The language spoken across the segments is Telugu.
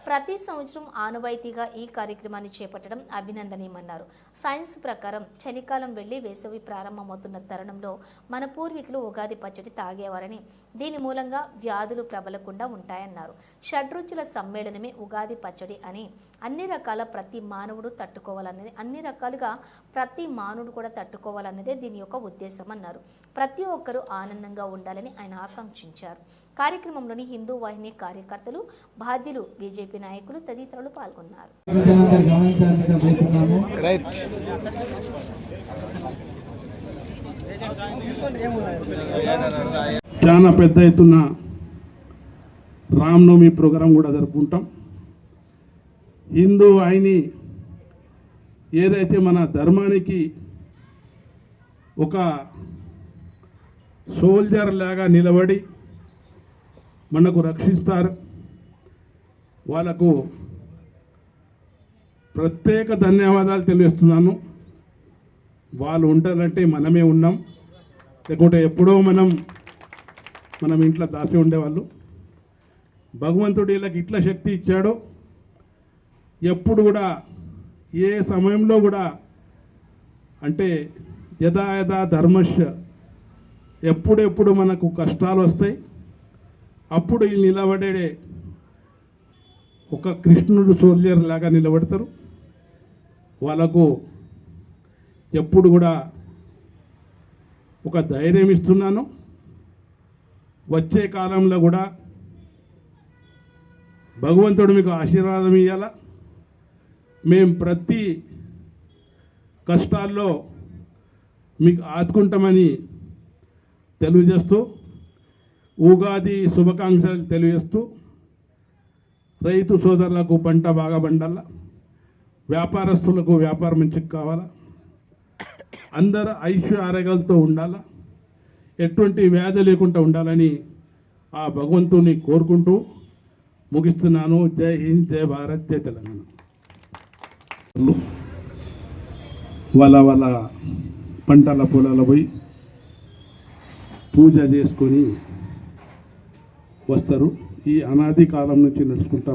ప్రతి సంవత్సరం ఆనవాయితీగా ఈ కార్యక్రమాన్ని చేపట్టడం అభినందనీయమన్నారు. సైన్స్ ప్రకారం చలికాలం వెళ్లి వేసవి ప్రారంభమవుతున్న తరుణంలో మన పూర్వీకులు ఉగాది పచ్చడి తాగేవారని, దీని మూలంగా వ్యాధులు ప్రబలకుండా ఉంటాయన్నారు. షడ్రుచుల సమ్మేళనమే ఉగాది పచ్చడి అని, అన్ని రకాలుగా ప్రతి మానవుడు కూడా తట్టుకోవాలన్నదే దీని యొక్క ఉద్దేశం అన్నారు. ప్రతి ఒక్కరూ ఆనందంగా ఉండాలని ఆయన ఆకాంక్షించారు. కార్యక్రమంలోని హిందూ వాహిని కార్యకర్తలు, బాధ్యులు, బీజేపీ నాయకులు తదితరులు పాల్గొన్నారు. చాలా పెద్ద ఎత్తున రామనవమి ప్రోగ్రాం కూడా జరుపుకుంటాం. హిందూ వాహిని ఏదైతే మన ధర్మానికి ఒక సోల్జర్ లాగా నిలబడి మనకు రక్షిస్తారు, వాళ్ళకు ప్రత్యేక ధన్యవాదాలు తెలియజేస్తున్నాను. వాళ్ళు ఉంటారంటే మనమే ఉన్నాం, లేకుంటే ఎప్పుడో మనం ఇంట్లో దాచి ఉండేవాళ్ళు. భగవంతుడు వీళ్ళకి ఇట్లా శక్తి ఇచ్చాడో ఎప్పుడు కూడా ఏ సమయంలో కూడా అంటే యథా యథా ధర్మస్య, ఎప్పుడెప్పుడు మనకు కష్టాలు వస్తాయి అప్పుడు వీళ్ళు నిలబడే ఒక కృష్ణుడు సోల్జర్ లాగా నిలబడతారు. వాళ్ళకు ఎప్పుడు కూడా ఒక ధైర్యం ఇస్తున్నాను. వచ్చే కాలంలో కూడా భగవంతుడు మీకు ఆశీర్వాదం ఇవ్వాలా. మేము ప్రతి కష్టాల్లో మీకు ఆదుకుంటామని తెలియజేస్తూ, ఉగాది శుభాకాంక్షలు తెలియజేస్తూ, రైతు సోదరులకు పంట బాగా పండాలా, వ్యాపారస్తులకు వ్యాపారం మంచిగా కావాలా, అందరూ ఐశ్వర్య ఆరోగ్యాలతో ఉండాలా, ఎటువంటి వ్యాధి లేకుండా ఉండాలని ఆ భగవంతుని కోరుకుంటూ ముగిస్తున్నాను. జై హింద్, జై భారత్, జై తెలంగాణ. వాళ్ళ పంటల పొలాల పోయి పూజ చేసుకొని వస్తారు. ఈ అనాది కాలం నుంచి నడుచుకుంటా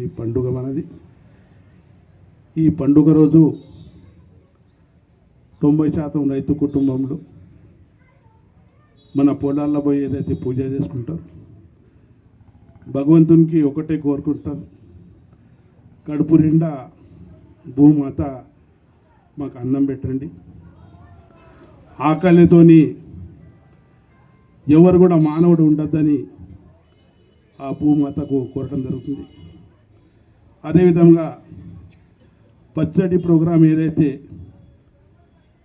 ఈ పండుగ మనది. ఈ పండుగ రోజు 90% రైతు కుటుంబంలో మన పొలాల్లో పోయి ఏదైతే పూజ చేసుకుంటారు, భగవంతునికి ఒకటే కోరుకుంటారు, కడుపు నిండా భూమాత మాకు అన్నం పెట్టండి. ఆకలితోని ఎవరు కూడా మానవుడు ఉండొద్దని ఆ భూమాతకు కోరటం జరుగుతుంది. అదేవిధంగా పచ్చడి ప్రోగ్రాం ఏదైతే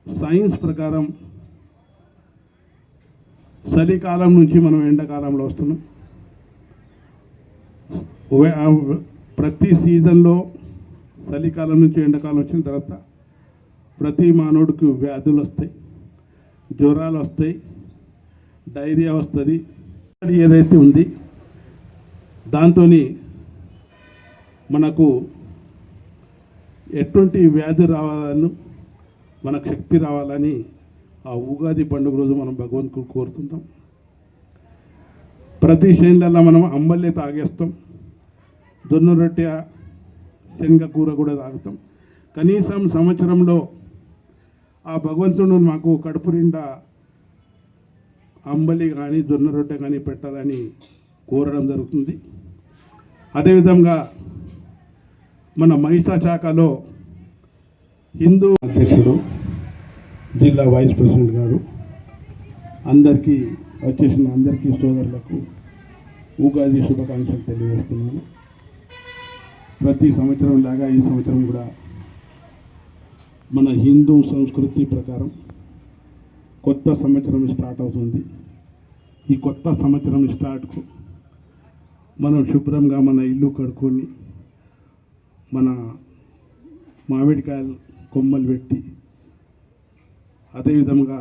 సైన్స్ ప్రకారం చలికాలం నుంచి మనం ఎండాకాలంలో వస్తున్నాం. ప్రతి సీజన్లో చలికాలం నుంచి ఎండాకాలం వచ్చిన తర్వాత ప్రతి మానవుడికి వ్యాధులు వస్తాయి, జ్వరాలు వస్తాయి, డైరియా వస్తుంది. ఏదైతే ఉంది దాంతో మనకు ఎటువంటి వ్యాధి రావాలని, మనకు శక్తి రావాలని ఆ ఉగాది పండుగ రోజు మనం భగవంతుడు కోరుతుంటాం. ప్రతి శైలిలో మనం అంబల్లే తాగేస్తాం, జొన్న రొట్టె, శనగ కూర కూడా తాగుతాం. కనీసం సంవత్సరంలో ఆ భగవంతుడు మాకు కడుపు నిండా అంబలి కానీ జొన్న రొట్టె కానీ పెట్టాలని కోరడం జరుగుతుంది. అదేవిధంగా మన మహిళా శాఖలో హిందూ అధ్యక్షుడు, జిల్లా వైస్ ప్రెసిడెంట్ గారు అందరికీ వచ్చేసిన అందరికీ సోదరులకు ఉగాది శుభాకాంక్షలు తెలియజేస్తున్నాను. ప్రతి సంవత్సరం లాగా ఈ సంవత్సరం కూడా మన హిందూ సంస్కృతి ప్రకారం కొత్త సంవత్సరం స్టార్ట్ అవుతుంది. ఈ కొత్త సంవత్సరం స్టార్ట్కు మనం శుభ్రంగా మన ఇల్లు కడుక్కొని మన మామిడికాయలు కొమ్మలు పెట్టి, అదేవిధంగా